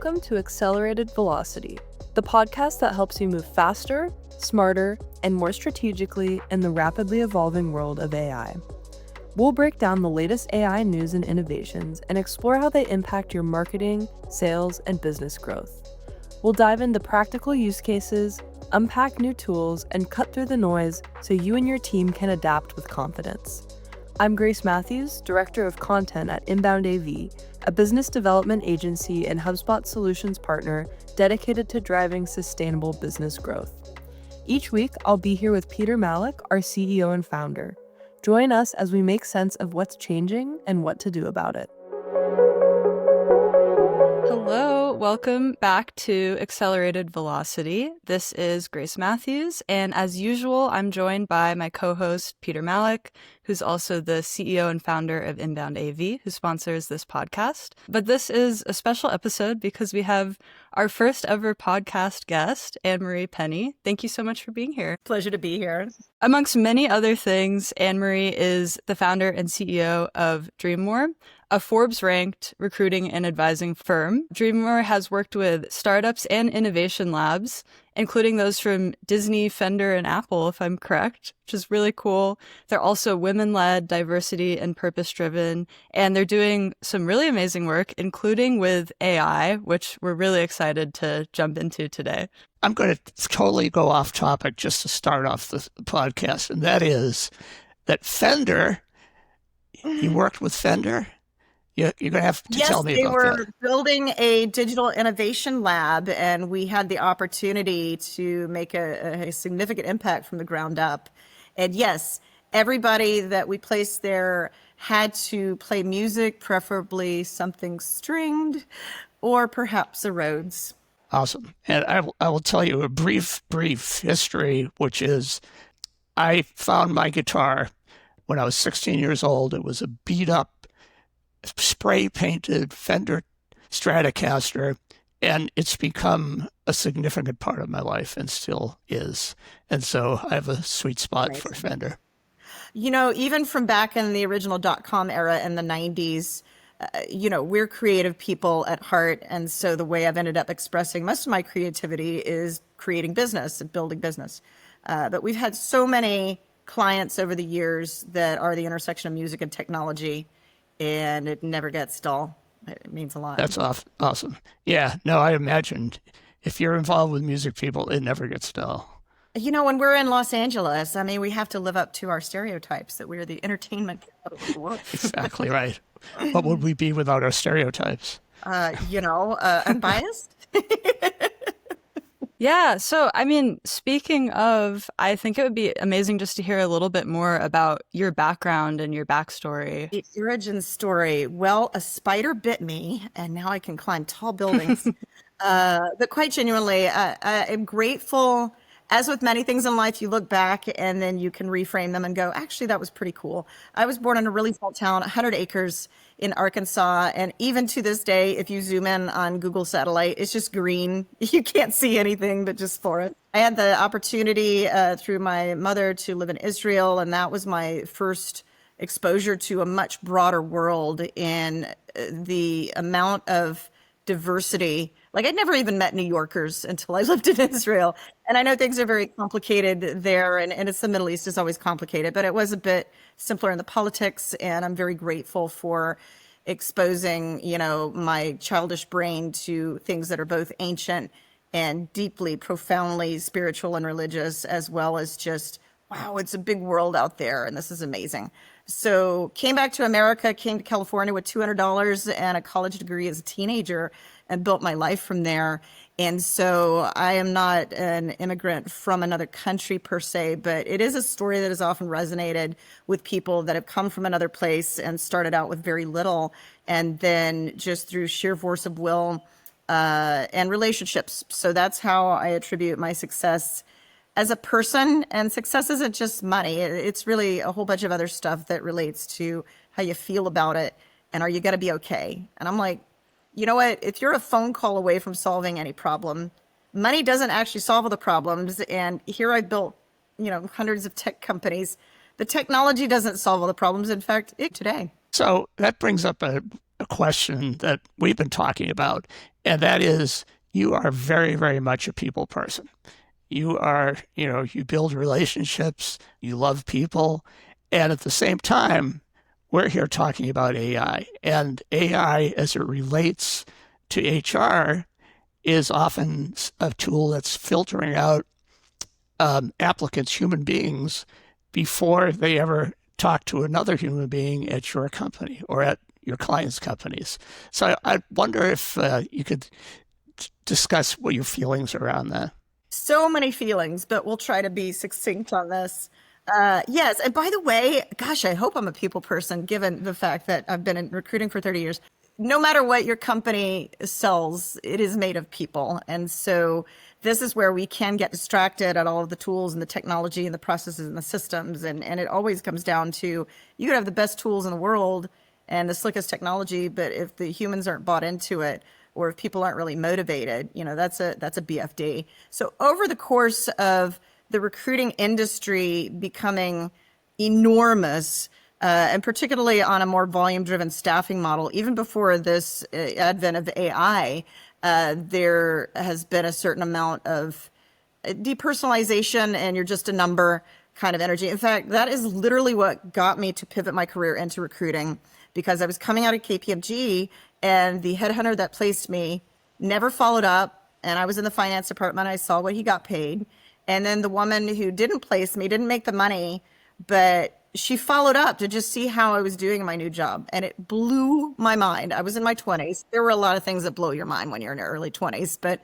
Welcome to Accelerated Velocity, the podcast that helps you move faster, smarter, and more strategically in the rapidly evolving world of AI. We'll break down the latest AI news and innovations and explore how they impact your marketing, sales, and business growth. We'll dive into practical use cases, unpack new tools, and cut through the noise so you and your team can adapt with confidence. I'm Grace Matthews, Director of Content at Inbound AV, a business development agency and HubSpot solutions partner dedicated to driving sustainable business growth. Each week, I'll be here with Peter Malik, our CEO and founder. Join us as we make sense of what's changing and what to do about it. Hello, welcome back to Accelerated Velocity. This is Grace Matthews, and as usual, I'm joined by my co-host, Peter Malik, who's also the CEO and founder of Inbound AV, who sponsors this podcast. But this is a special episode because we have our first ever podcast guest, Annemarie Penny. Thank you so much for being here. Pleasure to be here. Amongst many other things, Annemarie is the founder and CEO of Dreammore, a Forbes-ranked recruiting and advising firm. Dreammore has worked with startups and innovation labs, including those from Disney, Fender, and Apple, if I'm correct, which is really cool. They're also women-led, diversity, and purpose-driven, and they're doing some really amazing work, including with AI, which we're really excited to jump into today. I'm going to totally go off topic just to start off the podcast, and that is that Fender, you worked with Fender? You're going to have to tell me about that. Yes, they were building a digital innovation lab, and we had the opportunity to make a significant impact from the ground up. And yes, everybody that we placed there had to play music, preferably something stringed or perhaps a Rhodes. Awesome. And I will tell you a brief history, which is I found my guitar when I was 16 years old. It was a beat up, spray painted Fender Stratocaster, and it's become a significant part of my life and still is. And so I have a sweet spot for Fender. You know, even from back in the original .com era in the 90s, we're creative people at heart. And so the way I've ended up expressing most of my creativity is creating business and building business. But we've had so many clients over the years that are the intersection of music and technology, and it never gets dull. It means a lot. That's awesome. Yeah, no, I imagined if you're involved with music people, it never gets dull. You know, when we're in Los Angeles, I mean, we have to live up to our stereotypes that we're the entertainment capital of the world. Exactly right. What would we be without our stereotypes? Unbiased. Yeah. So, I mean, speaking of, I think it would be amazing just to hear a little bit more about your background and your backstory. The origin story. Well, a spider bit me, and now I can climb tall buildings. But quite genuinely, I am grateful. As with many things in life, you look back and then you can reframe them and go, actually, that was pretty cool. I was born in a really small town, 100 acres in Arkansas. And even to this day, if you zoom in on Google satellite, it's just green. You can't see anything but just forest. I had the opportunity through my mother to live in Israel. And that was my first exposure to a much broader world and the amount of diversity. Like, I'd never even met New Yorkers until I lived in Israel. And I know things are very complicated there, and it's the Middle East is always complicated, but it was a bit simpler in the politics. And I'm very grateful for exposing, my childish brain to things that are both ancient and deeply, profoundly spiritual and religious, as well as just, wow, it's a big world out there, and this is amazing. So came back to America, came to California with $200 and a college degree as a teenager, and built my life from there. And so I am not an immigrant from another country per se, but it is a story that has often resonated with people that have come from another place and started out with very little, and then just through sheer force of will and relationships. So that's how I attribute my success as a person. And success isn't just money. It's really a whole bunch of other stuff that relates to how you feel about it and are you going to be okay? And I'm like, you know what? If you're a phone call away from solving any problem, money doesn't actually solve all the problems. And here I built, hundreds of tech companies. The technology doesn't solve all the problems. In fact, today. So that brings up a a question that we've been talking about, and that is you are very, very much a people person. You are, you build relationships, you love people, and at the same time, we're here talking about AI. And AI, as it relates to HR, is often a tool that's filtering out applicants, human beings, before they ever talk to another human being at your company or at your clients' companies. So I wonder if you could discuss what your feelings around that. So many feelings, but we'll try to be succinct on this. Yes, and by the way, gosh, I hope I'm a people person, given the fact that I've been in recruiting for 30 years. No matter what your company sells, it is made of people. And so this is where we can get distracted at all of the tools and the technology and the processes and the systems. And it always comes down to you could have the best tools in the world and the slickest technology, but if the humans aren't bought into it, or if people aren't really motivated, that's a BFD. So over the course of the recruiting industry becoming enormous, and particularly on a more volume-driven staffing model, even before this advent of AI, there has been a certain amount of depersonalization and you're just a number kind of energy. In fact, that is literally what got me to pivot my career into recruiting, because I was coming out of KPMG and the headhunter that placed me never followed up. And I was in the finance department. I saw what he got paid. And then the woman who didn't place me didn't make the money, but she followed up to just see how I was doing in my new job. And it blew my mind. I was in my 20s. There were a lot of things that blow your mind when you're in your early 20s, but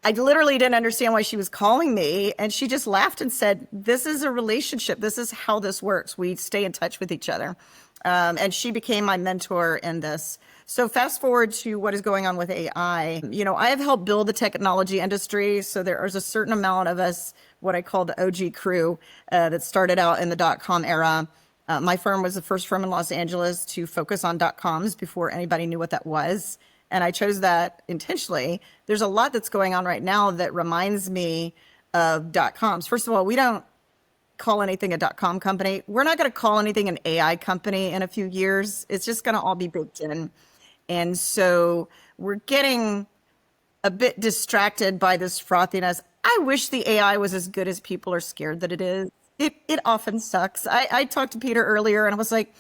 I literally didn't understand why she was calling me. And she just laughed and said, this is a relationship. This is how this works. We stay in touch with each other. And she became my mentor in this. So fast forward to what is going on with AI. I have helped build the technology industry. So there is a certain amount of us, what I call the OG crew, that started out in the .com era. My firm was the first firm in Los Angeles to focus on .coms before anybody knew what that was. And I chose that intentionally. There's a lot that's going on right now that reminds me of .coms. First of all, we don't call anything a .com company. We're not going to call anything an AI company in a few years. It's just going to all be baked in. And so we're getting a bit distracted by this frothiness. I wish the AI was as good as people are scared that it is. It often sucks. I talked to Peter earlier and I was like,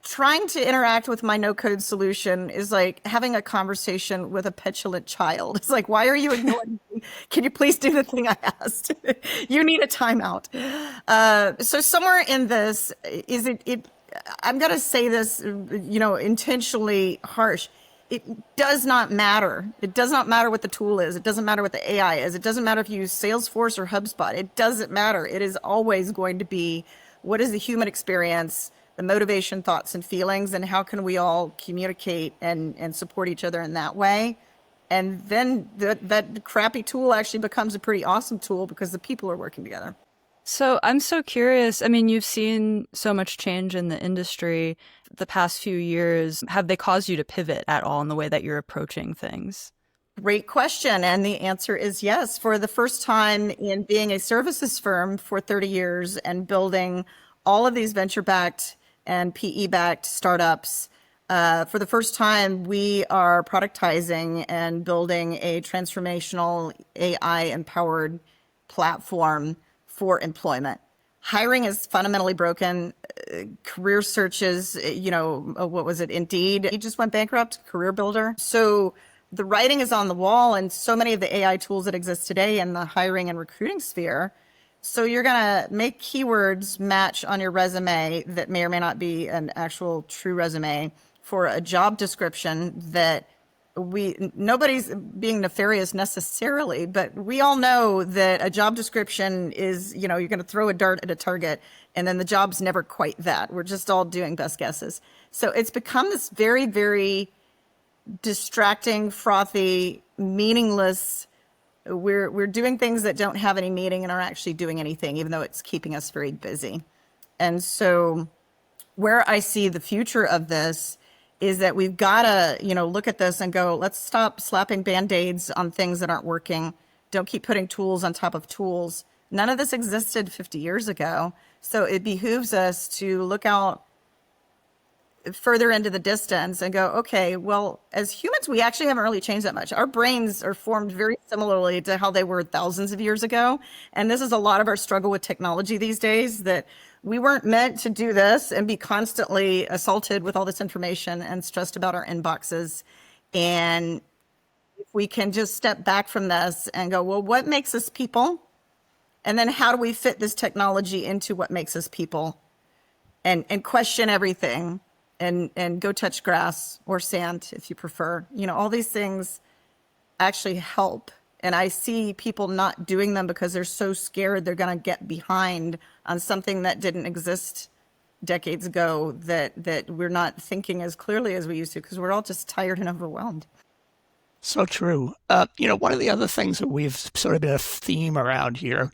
trying to interact with my no-code solution is like having a conversation with a petulant child. It's like, why are you ignoring me? Can you please do the thing I asked? You need a timeout. So somewhere in this, I'm going to say this, intentionally harsh. It does not matter. It does not matter what the tool is. It doesn't matter what the AI is. It doesn't matter if you use Salesforce or HubSpot. It doesn't matter. It is always going to be, what is the human experience, the motivation, thoughts, and feelings, and how can we all communicate and support each other in that way? And then that crappy tool actually becomes a pretty awesome tool because the people are working together. So I'm so curious. I mean, you've seen so much change in the industry the past few years. Have they caused you to pivot at all in the way that you're approaching things? Great question. And the answer is yes. For the first time in being a services firm for 30 years and building all of these venture-backed and PE-backed startups, for the first time, we are productizing and building a transformational AI-empowered platform for employment. Hiring is fundamentally broken. Career searches, what was it? Indeed, he just went bankrupt, Career Builder. So the writing is on the wall, and so many of the AI tools that exist today in the hiring and recruiting sphere. So you're going to make keywords match on your resume that may or may not be an actual true resume for a job description that nobody's being nefarious necessarily, but we all know that a job description is, you're going to throw a dart at a target and then the job's never quite that. We're just all doing best guesses. So it's become this very, very distracting, frothy, meaningless. We're doing things that don't have any meaning and aren't actually doing anything, even though it's keeping us very busy. And so where I see the future of this is that we've got to, look at this and go, let's stop slapping Band-Aids on things that aren't working. Don't keep putting tools on top of tools. None of this existed 50 years ago. So it behooves us to look out further into the distance and go, okay, well, as humans, we actually haven't really changed that much. Our brains are formed very similarly to how they were thousands of years ago. And this is a lot of our struggle with technology these days, that we weren't meant to do this and be constantly assaulted with all this information and stressed about our inboxes. And if we can just step back from this and go, well, what makes us people? And then how do we fit this technology into what makes us people? And question everything, and go touch grass or sand if you prefer. All these things actually help. And I see people not doing them because they're so scared they're going to get behind on something that didn't exist decades ago, that we're not thinking as clearly as we used to, because we're all just tired and overwhelmed. So true. One of the other things that we've sort of been a theme around here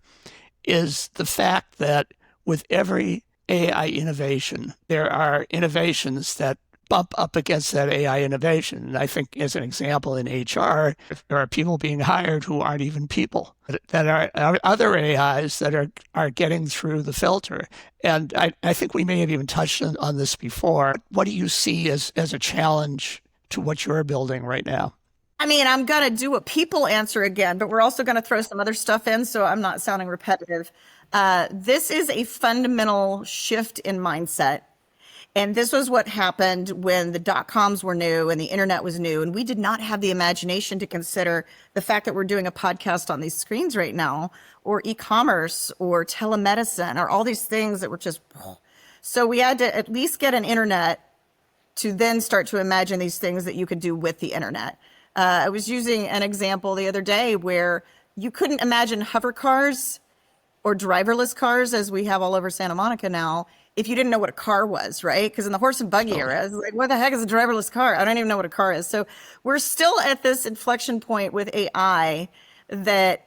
is the fact that with every AI innovation, there are innovations that bump up against that AI innovation. And I think, as an example, in HR, there are people being hired who aren't even people, that are other AIs that are getting through the filter. And I think we may have even touched on this before. What do you see as a challenge to what you're building right now? I mean, I'm going to do a people answer again, but we're also going to throw some other stuff in, so I'm not sounding repetitive. This is a fundamental shift in mindset. And this was what happened when the dot-coms were new and the internet was new. And we did not have the imagination to consider the fact that we're doing a podcast on these screens right now, or e-commerce, or telemedicine, or all these things that were just... So we had to at least get an internet to then start to imagine these things that you could do with the internet. I was using an example the other day where you couldn't imagine hover cars or driverless cars, as we have all over Santa Monica now, if you didn't know what a car was, right? Because in the horse and buggy era, it's like, what the heck is a driverless car? I don't even know what a car is. So we're still at this inflection point with AI that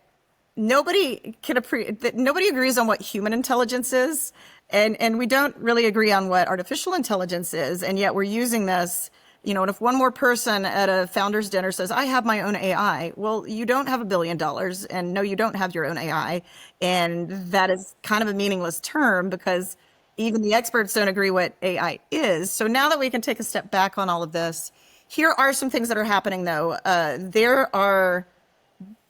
nobody agrees on what human intelligence is. And we don't really agree on what artificial intelligence is. And yet we're using this. And if one more person at a founder's dinner says, I have my own AI, well, you don't have $1 billion, and no, you don't have your own AI. And that is kind of a meaningless term, because even the experts don't agree what AI is. So now that we can take a step back on all of this, here are some things that are happening, though. There are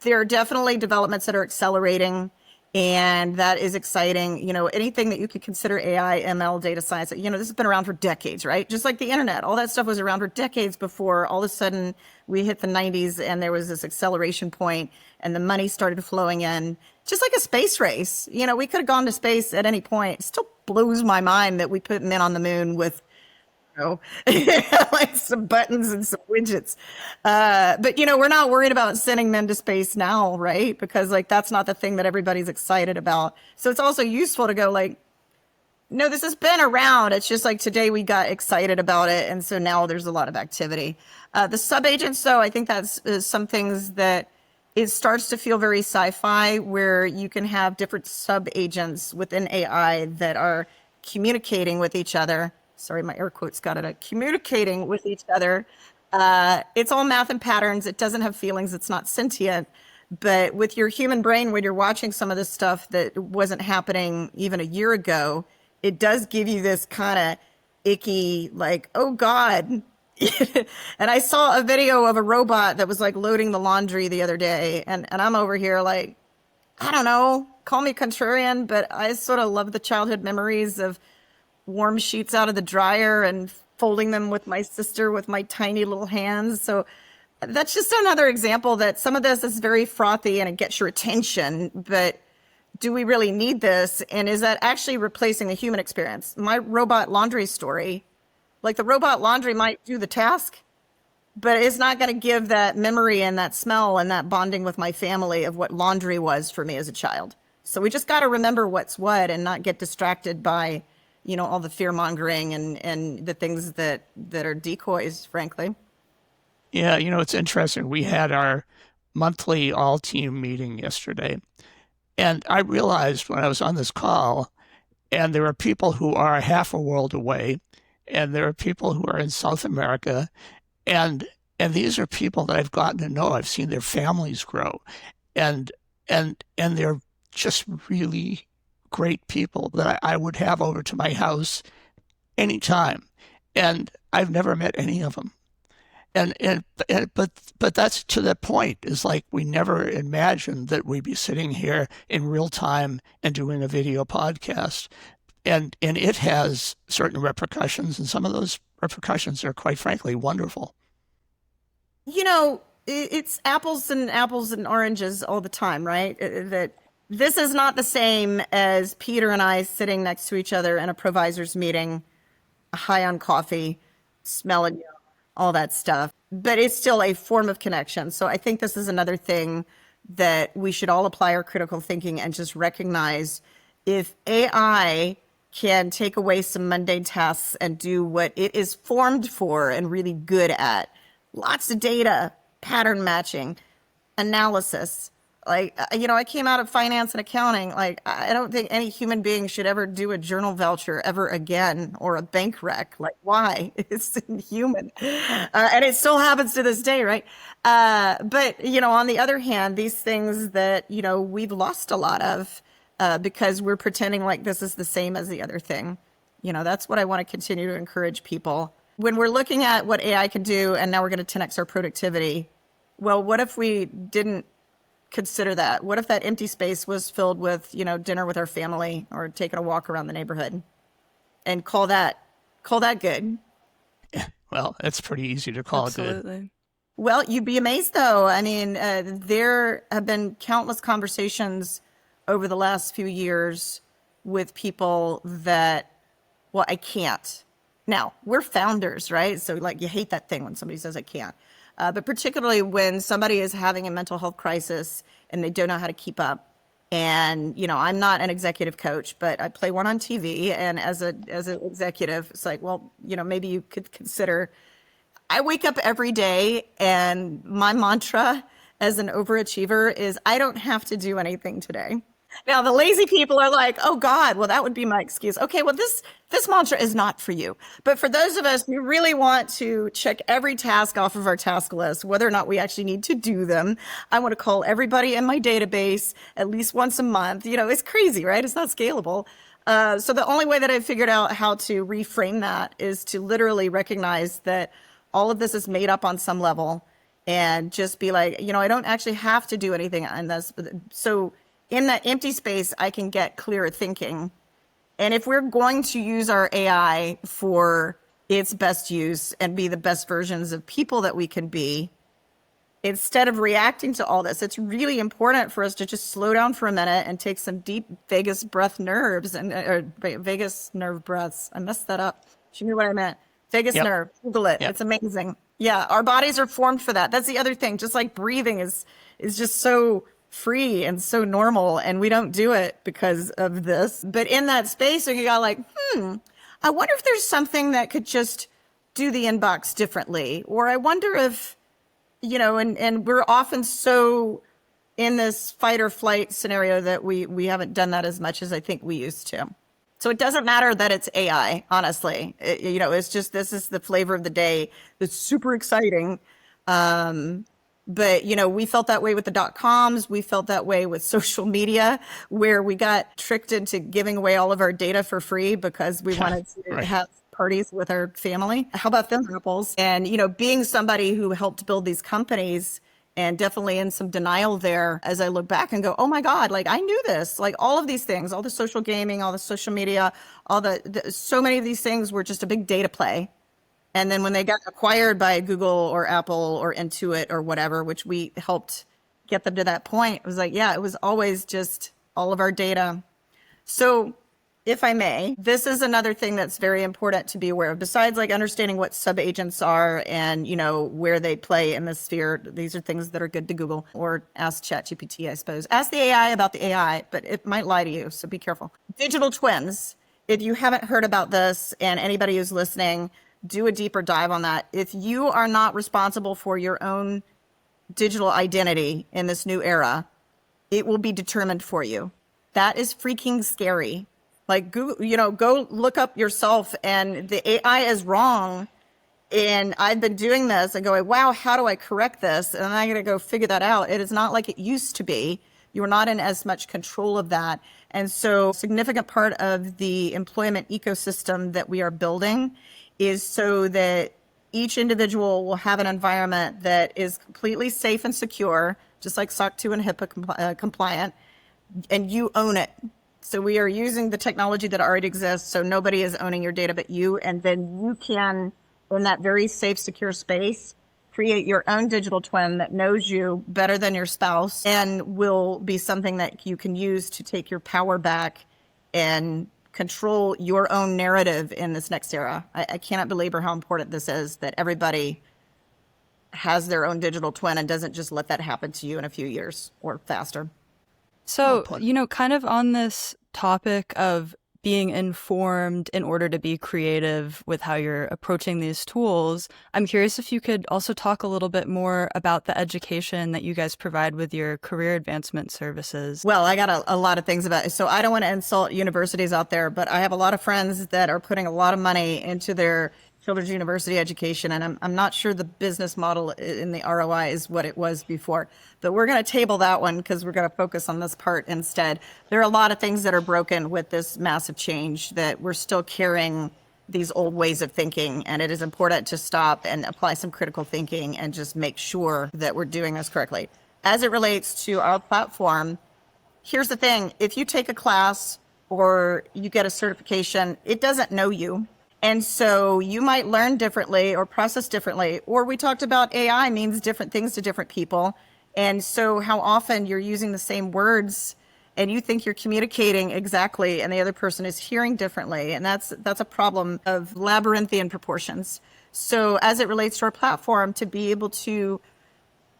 definitely developments that are accelerating, and that is exciting. Anything that you could consider AI, ML, data science, this has been around for decades, right? Just like the internet, all that stuff was around for decades before all of a sudden we hit the 90s and there was this acceleration point and the money started flowing in, just like a space race. We could have gone to space at any point. It still blows my mind that we put men on the moon with like some buttons and some widgets. But we're not worried about sending men to space now, right? Because that's not the thing that everybody's excited about. So it's also useful to go no, this has been around. It's just today we got excited about it. And so now there's a lot of activity. The sub-agents, though, I think that's some things that it starts to feel very sci-fi, where you can have different sub-agents within AI that are communicating with each other. Sorry, my air quotes got it. Communicating with each other. It's all math and patterns. It doesn't have feelings. It's not sentient. But with your human brain, when you're watching some of this stuff that wasn't happening even a year ago, it does give you this kind of icky, oh God. And I saw a video of a robot that was loading the laundry the other day. And I'm over here I don't know, call me contrarian, but I sort of love the childhood memories of warm sheets out of the dryer and folding them with my sister with my tiny little hands. So that's just another example that some of this is very frothy and it gets your attention, but do we really need this? And is that actually replacing the human experience? My robot laundry story, the robot laundry might do the task, but it's not going to give that memory and that smell and that bonding with my family of what laundry was for me as a child. So we just got to remember what's what and not get distracted by all the fear mongering and the things that are decoys, frankly. Yeah, it's interesting. We had our monthly all-team meeting yesterday, and I realized when I was on this call, and there are people who are half a world away, and there are people who are in South America, and these are people that I've gotten to know. I've seen their families grow, and they're just really great people that I would have over to my house anytime. And I've never met any of them. But that's to that point, is like we never imagined that we'd be sitting here in real time and doing a video podcast. And it has certain repercussions, and some of those repercussions are, quite frankly, wonderful. It's apples and oranges all the time, right? That this is not the same as Peter and I sitting next to each other in a provisor's meeting, high on coffee, smelling all that stuff. But it's still a form of connection. So I think this is another thing that we should all apply our critical thinking and just recognize, if AI can take away some mundane tasks and do what it is formed for and really good at, lots of data, pattern matching, analysis. Like, I came out of finance and accounting. Like, I don't think any human being should ever do a journal voucher ever again, or a bank rec. Like, why? It's inhuman. And it still happens to this day, right? But, on the other hand, these things that, we've lost a lot of because we're pretending like this is the same as the other thing. That's what I want to continue to encourage people. When we're looking at what AI can do, and now we're going to 10x our productivity, well, what if we didn't consider that? What if that empty space was filled with, dinner with our family, or taking a walk around the neighborhood, and call that good? Yeah, well, it's pretty easy to call it good. Absolutely. Well, you'd be amazed, though. I mean, there have been countless conversations over the last few years with people that, well, I can't. Now, we're founders, right? So, like, you hate that thing when somebody says I can't. But particularly when somebody is having a mental health crisis and they don't know how to keep up. And, I'm not an executive coach, but I play one on TV. And as an executive, it's like, well, maybe you could consider. I wake up every day, and my mantra as an overachiever is, I don't have to do anything today. Now, the lazy people are like, oh, God, well, that would be my excuse. Okay, well, this mantra is not for you. But for those of us who really want to check every task off of our task list, whether or not we actually need to do them, I want to call everybody in my database at least once a month. It's crazy, right? It's not scalable. So the only way that I've figured out how to reframe that is to literally recognize that all of this is made up on some level, and just be like, I don't actually have to do anything on this. So in that empty space, I can get clearer thinking. And if we're going to use our AI for its best use and be the best versions of people that we can be, instead of reacting to all this, it's really important for us to just slow down for a minute and take some deep vagus breath nerves or vagus nerve breaths. I messed that up. She knew what I meant. Vagus nerve. Google it. Yep. It's amazing. Yeah, our bodies are formed for that. That's the other thing. Just like breathing is just so free and so normal, and we don't do it because of this. But in that space, you got like, I wonder if there's something that could just do the inbox differently. Or I wonder if, and we're often so in this fight or flight scenario that we haven't done that as much as I think we used to. So it doesn't matter that it's AI, honestly. It's just, this is the flavor of the day. It's super exciting. But, we felt that way with the .coms. We felt that way with social media, where we got tricked into giving away all of our data for free because we wanted to have parties with our family. How about them apples? And, being somebody who helped build these companies, and definitely in some denial there as I look back and go, oh my God, like I knew this, like all of these things, all the social gaming, all the social media, so many of these things were just a big data play. And then when they got acquired by Google or Apple or Intuit or whatever, which we helped get them to that point, it was like, yeah, it was always just all of our data. So if I may, this is another thing that's very important to be aware of. Besides like understanding what sub-agents are and, where they play in the sphere, these are things that are good to Google, or ask ChatGPT, I suppose. Ask the AI about the AI, but it might lie to you, so be careful. Digital twins. If you haven't heard about this, and anybody who's listening, do a deeper dive on that. If you are not responsible for your own digital identity in this new era, it will be determined for you. That is freaking scary. Like, Google, go look up yourself, and the AI is wrong. And I've been doing this and going, wow, how do I correct this? And I'm going to go figure that out. It is not like it used to be. You're not in as much control of that. And so a significant part of the employment ecosystem that we are building is so that each individual will have an environment that is completely safe and secure, just like SOC 2 and HIPAA compliant, and you own it. So we are using the technology that already exists, so nobody is owning your data but you, and then you can, in that very safe, secure space, create your own digital twin that knows you better than your spouse and will be something that you can use to take your power back and control your own narrative in this next era. I cannot belabor how important this is, that everybody has their own digital twin and doesn't just let that happen to you in a few years or faster. So, kind of on this topic of being informed in order to be creative with how you're approaching these tools, I'm curious if you could also talk a little bit more about the education that you guys provide with your career advancement services. Well, I got a lot of things about it. So I don't want to insult universities out there, but I have a lot of friends that are putting a lot of money into their children's university education, and I'm not sure the business model in the ROI is what it was before. But we're going to table that one because we're going to focus on this part instead. There are a lot of things that are broken with this massive change, that we're still carrying these old ways of thinking, and it is important to stop and apply some critical thinking and just make sure that we're doing this correctly. As it relates to our platform, here's the thing. If you take a class or you get a certification, it doesn't know you. And so you might learn differently or process differently. Or we talked about AI means different things to different people. And so how often you're using the same words and you think you're communicating exactly and the other person is hearing differently. And that's a problem of labyrinthian proportions. So as it relates to our platform, to be able to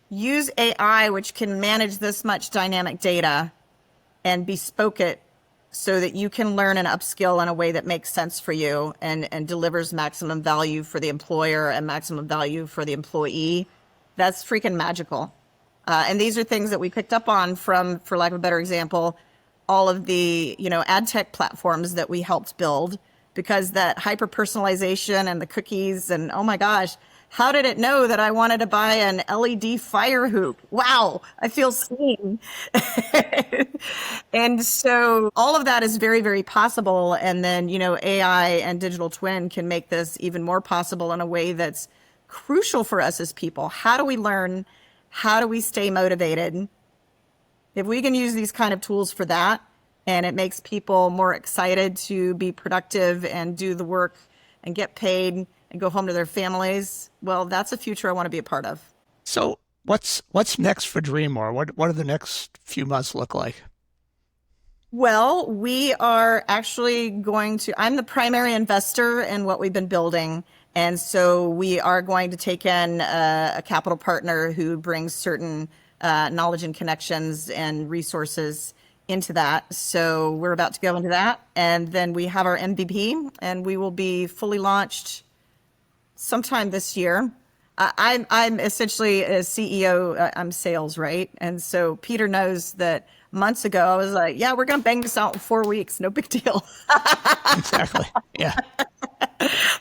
use AI, which can manage this much dynamic data and bespoke it so that you can learn and upskill in a way that makes sense for you and delivers maximum value for the employer and maximum value for the employee, that's freaking magical. And these are things that we picked up on from, for lack of a better example, all of the, ad tech platforms that we helped build, because that hyper personalization and the cookies and, oh my gosh, how did it know that I wanted to buy an LED fire hoop? Wow, I feel seen. And so all of that is very, very possible. And then, AI and digital twin can make this even more possible in a way that's crucial for us as people. How do we learn? How do we stay motivated? If we can use these kind of tools for that, and it makes people more excited to be productive and do the work and get paid and go home to their families, well, that's a future I want to be a part of. So what's next for Dreamore? What do the next few months look like? Well, we are actually I'm the primary investor in what we've been building. And so we are going to take in a capital partner who brings certain knowledge and connections and resources into that. So we're about to go into that. And then we have our MVP, and we will be fully launched sometime this year. I'm essentially a CEO. I'm sales, right? And so Peter knows that months ago I was like, yeah, we're going to bang this out in 4 weeks. No big deal. Exactly. Yeah.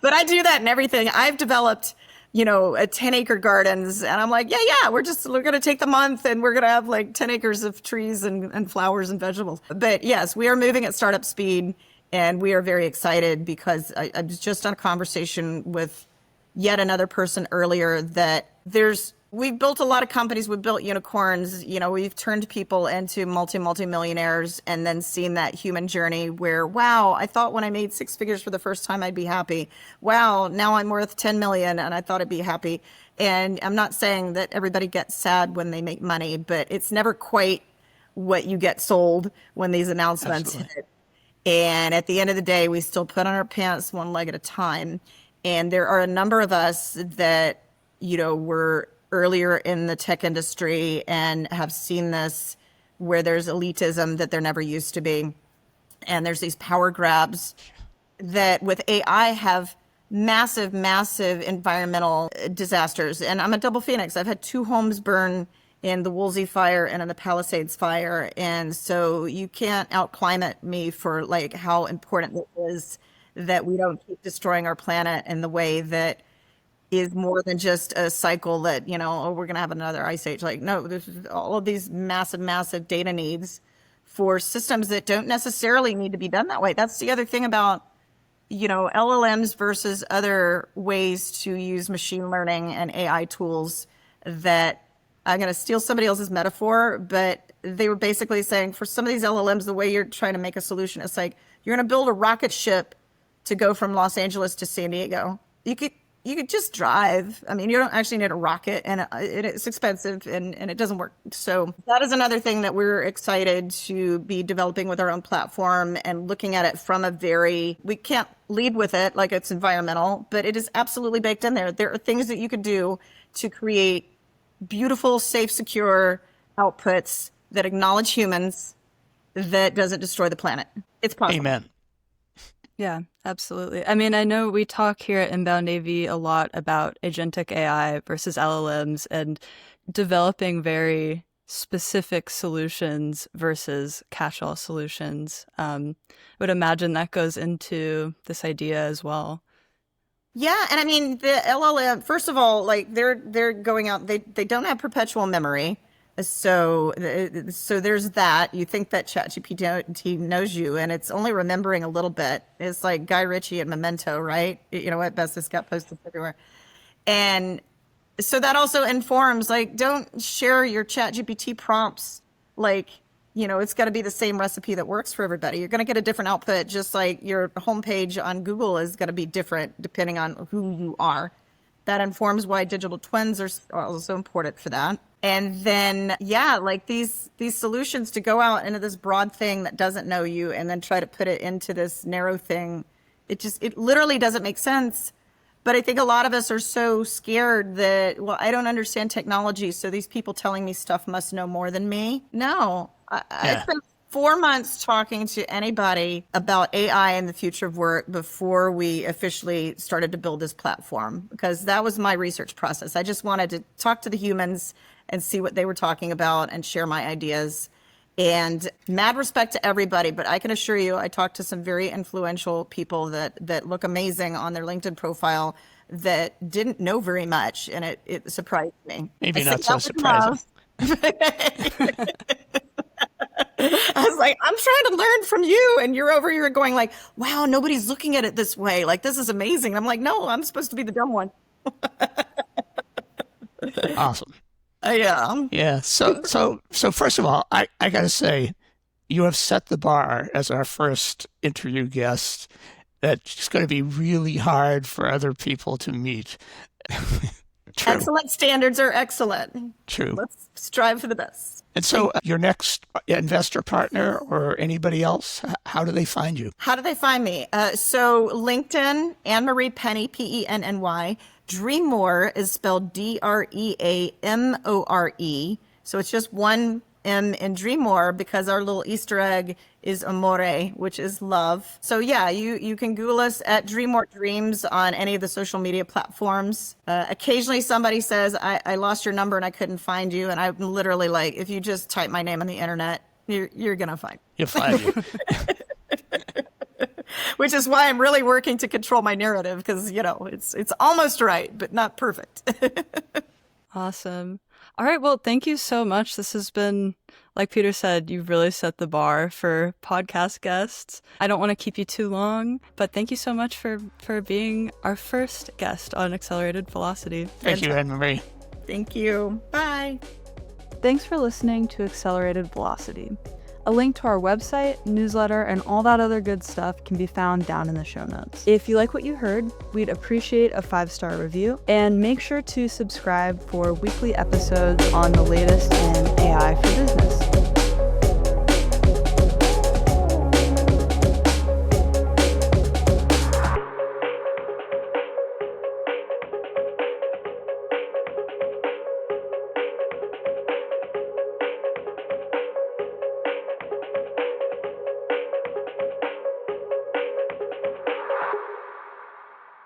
But I do that in everything. I've developed, a 10-acre gardens, and I'm like, yeah, we're going to take the month and we're going to have like 10 acres of trees and flowers and vegetables. But yes, we are moving at startup speed, and we are very excited because I was just on a conversation with yet another person earlier that we've built a lot of companies. We've built unicorns. We've turned people into multi-millionaires and then seen that human journey where, wow, I thought when I made 6 figures for the first time, I'd be happy. Wow, now I'm worth 10 million and I thought I'd be happy. And I'm not saying that everybody gets sad when they make money, but it's never quite what you get sold when these announcements hit. And at the end of the day, we still put on our pants one leg at a time. And there are a number of us that, were earlier in the tech industry and have seen this where there's elitism that there never used to be. And there's these power grabs that with AI have massive, massive environmental disasters. And I'm a double phoenix. I've had 2 homes burn in the Woolsey fire and in the Palisades fire. And so you can't out climate me for like how important it is that we don't keep destroying our planet in the way that is more than just a cycle that, we're going to have another ice age. Like, no, there's all of these massive, massive data needs for systems that don't necessarily need to be done that way. That's the other thing about, LLMs versus other ways to use machine learning and AI tools, that I'm going to steal somebody else's metaphor, but they were basically saying for some of these LLMs, the way you're trying to make a solution, it's like you're going to build a rocket ship to go from Los Angeles to San Diego. You could just drive. I mean, you don't actually need a rocket, and it's expensive, and it doesn't work. So that is another thing that we're excited to be developing with our own platform and looking at it from we can't lead with it like it's environmental, but it is absolutely baked in there. There are things that you could do to create beautiful, safe, secure outputs that acknowledge humans, that doesn't destroy the planet. It's possible. Amen. Yeah, absolutely. I mean, I know we talk here at Inbound AV a lot about agentic AI versus LLMs and developing very specific solutions versus catch-all solutions. I would imagine that goes into this idea as well. Yeah, and I mean, the LLM, first of all, like they're going out, they don't have perpetual memory. So there's that. You think that ChatGPT knows you, and it's only remembering a little bit. It's like Guy Ritchie at Memento, right? At best, this got posted everywhere. And so that also informs, like, don't share your ChatGPT prompts like, it's got to be the same recipe that works for everybody. You're going to get a different output, just like your homepage on Google is going to be different depending on who you are. That informs why digital twins are also important for that. And then, like these solutions to go out into this broad thing that doesn't know you and then try to put it into this narrow thing, it literally doesn't make sense. But I think a lot of us are so scared that, well, I don't understand technology, so these people telling me stuff must know more than me. No, I spent 4 months talking to anybody about AI and the future of work before we officially started to build this platform, because that was my research process. I just wanted to talk to the humans and see what they were talking about and share my ideas. And mad respect to everybody, but I can assure you, I talked to some very influential people that look amazing on their LinkedIn profile that didn't know very much, and it surprised me. Maybe not so surprising. I was like, I'm trying to learn from you, and you're over here going like, wow, nobody's looking at it this way. Like, this is amazing. I'm like, no, I'm supposed to be the dumb one. Awesome. Yeah. Yeah. So first of all, I got to say, you have set the bar as our first interview guest. That's going to be really hard for other people to meet. True. Excellent standards are excellent. True. Let's strive for the best. And so your next investor partner or anybody else, how do they find you? How do they find me? So LinkedIn, Annemarie Penny, Penny. Dreamore is spelled Dreamore. So it's just one M in Dreamore because our little Easter egg is amore, which is love. So yeah, you can Google us at Dreamore Dreams on any of the social media platforms. Occasionally somebody says, I lost your number and I couldn't find you. And I'm literally like, if you just type my name on the internet, you're going to find me. You'll find me. Which is why I'm really working to control my narrative, because, it's almost right, but not perfect. Awesome. All right. Well, thank you so much. This has been, like Peter said, you've really set the bar for podcast guests. I don't want to keep you too long, but thank you so much for being our first guest on Accelerated Velocity. Thank you, Annemarie. Thank you. Bye. Thanks for listening to Accelerated Velocity. A link to our website, newsletter, and all that other good stuff can be found down in the show notes. If you like what you heard, we'd appreciate a 5-star review, and make sure to subscribe for weekly episodes on the latest in AI for business.